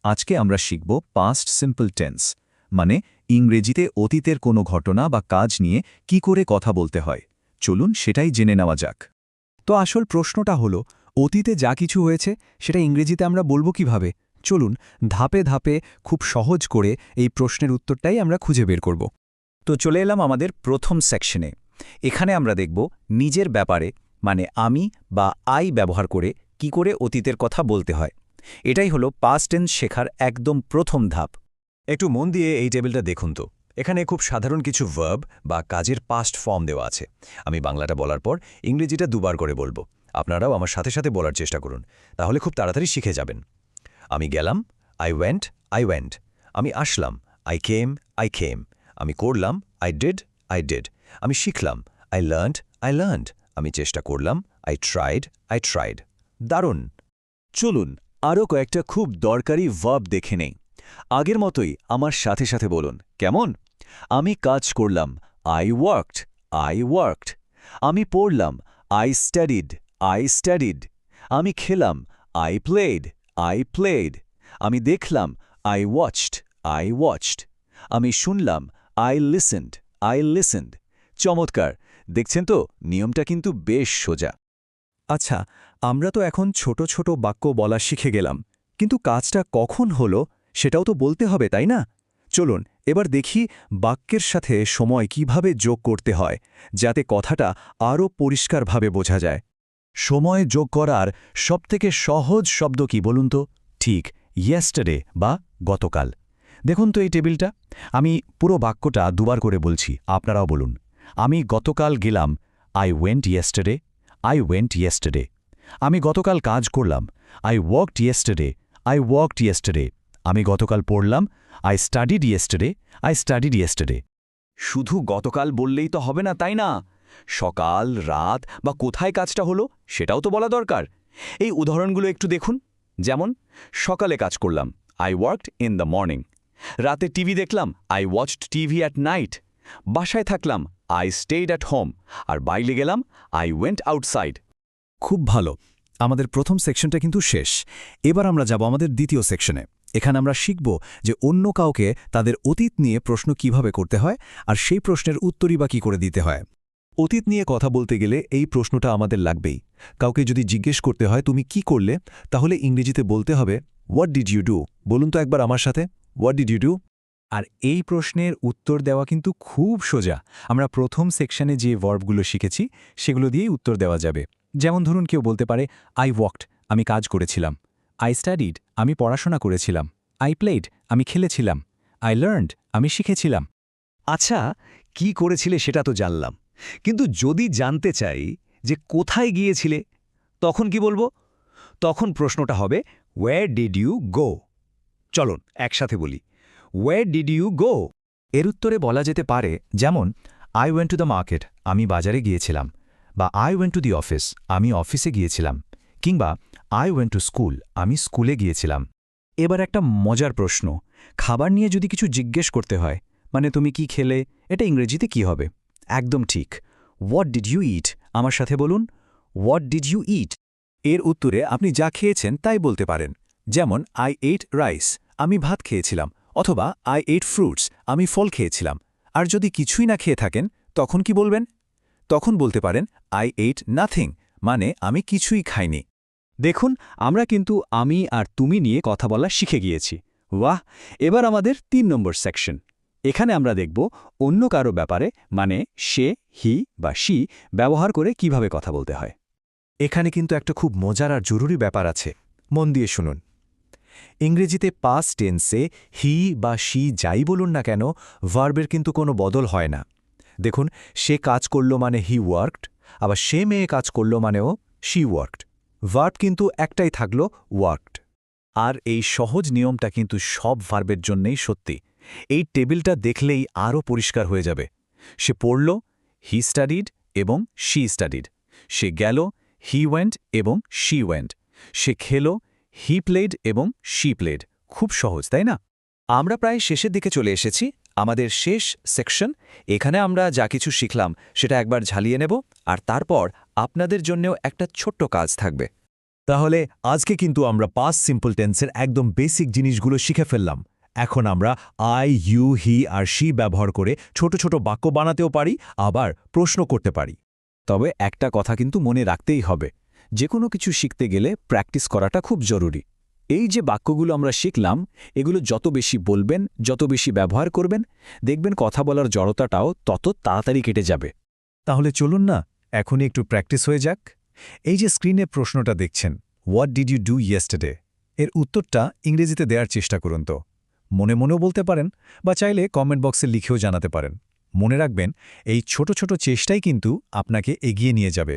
আজকে আমরা শিখব পাস্ট সিম্পল টেন্স মানে ইংরেজিতে অতীতের কোনো ঘটনা বা কাজ নিয়ে কি করে কথা বলতে হয়। চলুন সেটাই জেনে নেওয়া যাক। তো আসল প্রশ্নটা হলো, অতীতে যা কিছু হয়েছে সেটা ইংরেজিতে আমরা বলবো কিভাবে? চলুন ধাপে ধাপে খুব সহজ করে এই প্রশ্নের উত্তরটাই আমরা খুঁজে বের করব। তো চলে এলাম আমাদের প্রথম সেকশনে। এখানে আমরা দেখব নিজের ব্যাপারে মানে আমি বা আই ব্যবহার করে কি করে অতীতের কথা বলতে হয়। এটাই হলো পাস্ট টেন্স শেখার একদম প্রথম ধাপ। একটু মন দিয়ে এই টেবিলটা দেখুন তো। এখানে খুব সাধারণ কিছু ভার্ব বা কাজের পাস্ট ফর্ম দেওয়া আছে। আমি বাংলাটা বলার পর ইংরেজিটা দুবার করে বলবো। আপনারাও আমার সাথে সাথে বলার চেষ্টা করুন, তাহলে খুব তাড়াতাড়ি শিখে যাবেন। আমি গেলাম, আই ওয়েন্ট। আমি আসলাম, আই কেম। আমি করলাম, আই ডিড। আমি শিখলাম, আই লার্নড। আমি চেষ্টা করলাম, আই ট্রাইড। দারুণ! চলুন আরও কয়েকটা খুব দরকারি ভার্ব দেখে নেই। আগের মতোই আমার সাথে সাথে বলুন, কেমন? আমি কাজ করলাম, আই ওয়ার্কড। আমি পড়লাম, আই স্টাডিড। আমি খেলাম, আই প্লেড। আমি দেখলাম, আই ওয়াচড। আমি শুনলাম, আই লিসেন্ড। চমৎকার! দেখছেন তো, নিয়মটা কিন্তু বেশ সোজা। আচ্ছা, আমরা তো এখন ছোট ছোট বাক্য বলা শিখে গেলাম, কিন্তু কাজটা কখন হলো সেটাও তো বলতে হবে, তাই না? চলুন এবার দেখি বাক্যের সাথে সময় কিভাবে যোগ করতে হয়, যাতে কথাটা আরও পরিষ্কারভাবে বোঝা যায়। সময় যোগ করার সবথেকে সহজ শব্দ কি বলুন তো? ঠিক, ইয়েস্টারডে বা গতকাল। দেখুন তো এই টেবিলটা। আমি পুরো বাক্যটা দুবার করে বলছি, আপনারাও বলুন। আমি গতকাল গেলাম, আই ওয়েন্ট ইয়েস্টারডে। আমি গতকাল কাজ করলাম, আই ওয়ার্কড ইয়েস্টারডে। আমি গতকাল পড়লাম, আই স্টাডিড ইয়েস্টারডে। শুধু গতকাল বললেই তো হবে না, তাই না? সকাল, রাত বা কোথায় কাজটা হলো সেটাও তো বলা দরকার। এই উদাহরণগুলো একটু দেখুন। যেমন, সকালে কাজ করলাম, I worked in the morning. রাতে টিভি দেখলাম, I watched TV at night. বাসায় থাকলাম, আই স্টেড অ্যাট হোম। আর বাইরে গেলাম, আই ওয়েন্ট আউটসাইড। খুব ভালো। আমাদের প্রথম সেকশনটা কিন্তু শেষ। এবার আমরা যাব আমাদের দ্বিতীয় সেকশনে। এখানে আমরা শিখব যে অন্য কাউকে তাদের অতীত নিয়ে প্রশ্ন কিভাবে করতে হয় আর সেই প্রশ্নের উত্তরই বা কী করে দিতে হয়। অতীত নিয়ে কথা বলতে গেলে এই প্রশ্নটা আমাদের লাগবেই। কাউকে যদি জিজ্ঞেস করতে হয় তুমি কি করলে, তাহলে ইংরেজিতে বলতে হবে হোয়াট ডিড ইউ ডু। বলুন তো একবার আমার সাথে, হোয়াট ডিড ইউ ডু। আর এই প্রশ্নের উত্তর দেওয়া কিন্তু খুব সোজা। আমরা প্রথম সেকশনে যে ভার্বগুলো শিখেছি সেগুলো দিয়েই উত্তর দেওয়া যাবে। যেমন ধরুন কেউ বলতে পারে আই ওয়ার্কড, আমি কাজ করেছিলাম। আই স্টাডিড, আমি পড়াশোনা করেছিলাম। আই প্লেড, আমি খেলেছিলাম। আই লার্নড, আমি শিখেছিলাম। আচ্ছা, কি করেছিলে সেটা তো জানলাম, কিন্তু যদি জানতে চাই যে কোথায় গিয়েছিলে, তখন কি বলবো? তখন প্রশ্নটা হবে ওয়্যার ডিড ইউ গো। চলুন একসাথে বলি, ওয়্যার ডিড ইউ গো। এর উত্তরে বলা যেতে পারে, যেমন I went to the market, আমি বাজারে গিয়েছিলাম। বা I went to the office, আমি অফিসে গিয়েছিলাম। কিংবা আই ওয়েন্ট টু স্কুল, আমি স্কুলে গিয়েছিলাম। এবার একটা মজার প্রশ্ন, খাবার নিয়ে যদি কিছু জিজ্ঞেস করতে হয়, মানে তুমি কি খেলে, এটা ইংরেজিতে কি হবে? একদম ঠিক, হোয়াট ডিড ইউ ইট। আমার সাথে বলুন, হোয়াট ডিড ইউ ইট। এর উত্তরে আপনি যা খেয়েছেন তাই বলতে পারেন। যেমন আই এইট রাইস, আমি ভাত খেয়েছিলাম। অথবা আই এইট ফ্রুটস, আমি ফল খেয়েছিলাম। আর যদি কিছুই না খেয়ে থাকেন তখন কি বলবেন? তখন বলতে পারেন আই এইট নাথিং, মানে আমি কিছুই খাইনি। দেখুন, আমরা কিন্তু আমি আর তুমি নিয়ে কথা বলা শিখে গিয়েছি। বাহ! এবার আমাদের ৩ নম্বর সেকশন। এখানে আমরা দেখব অন্য কারো ব্যাপারে মানে সে, হি বা শি ব্যবহার করে কিভাবে কথা বলতে হয়। এখানে কিন্তু একটা খুব মজার আর জরুরি ব্যাপার আছে, মন দিয়ে শুনুন। ইংরেজিতে পাস্ট টেন্সে হি বা শি যাই বলুন না কেন, ভার্বের কিন্তু কোনো বদল হয় না। দেখুন, সে কাজ করল মানে হি ওয়ার্কড, আবার সে মেয়ে কাজ করল মানেও শি ওয়ার্কড। ভার্ব কিন্তু একটাই থাকল, ওয়ার্কড। আর এই সহজ নিয়মটা কিন্তু সব ভার্বের জন্যেই সত্যি। এই টেবিলটা দেখলেই আরও পরিষ্কার হয়ে যাবে। সে পড়ল, হি স্টাডিড এবং শি স্টাডিড। সে গেল, হি ওয়েন্ট এবং শি ওয়েন্ট। সে খেল, হি প্লেড এবং শি প্লেড। খুব সহজ, তাই না? আমরা প্রায় শেষের দিকে চলে এসেছি। আমাদের শেষ সেকশন। এখানে আমরা যা কিছু শিখলাম সেটা একবার ঝালিয়ে নেব, আর তারপর আপনাদের জন্যেও একটা ছোট্ট কাজ থাকবে। তাহলে আজকে কিন্তু আমরা পাস্ট সিম্পল টেন্সের একদম বেসিক জিনিসগুলো শিখে ফেললাম। এখন আমরা আই, ইউ, হি আর শি ব্যবহার করে ছোট ছোট বাক্য বানাতেও পারি, আবার প্রশ্ন করতে পারি। তবে একটা কথা কিন্তু মনে রাখতেই হবে, যে কোনো কিছু শিখতে গেলে প্র্যাকটিস করাটা খুব জরুরি। এই যে বাক্যগুলো আমরা শিখলাম, এগুলো যত বেশি বলবেন, যত বেশি ব্যবহার করবেন, দেখবেন কথা বলার জড়তাটাও তত তাড়াতাড়ি কেটে যাবে। তাহলে চলুন না এখনই একটু প্র্যাকটিস হয়ে যাক। এই যে স্ক্রিনে প্রশ্নটা দেখছেন, what did you do yesterday, এর উত্তরটা ইংরেজিতে দেওয়ার চেষ্টা করুন তো। মনে মনেও বলতে পারেন বা চাইলে কমেন্ট বক্সে লিখেও জানাতে পারেন। মনে রাখবেন, এই ছোট ছোট চেষ্টাই কিন্তু আপনাকে এগিয়ে নিয়ে যাবে।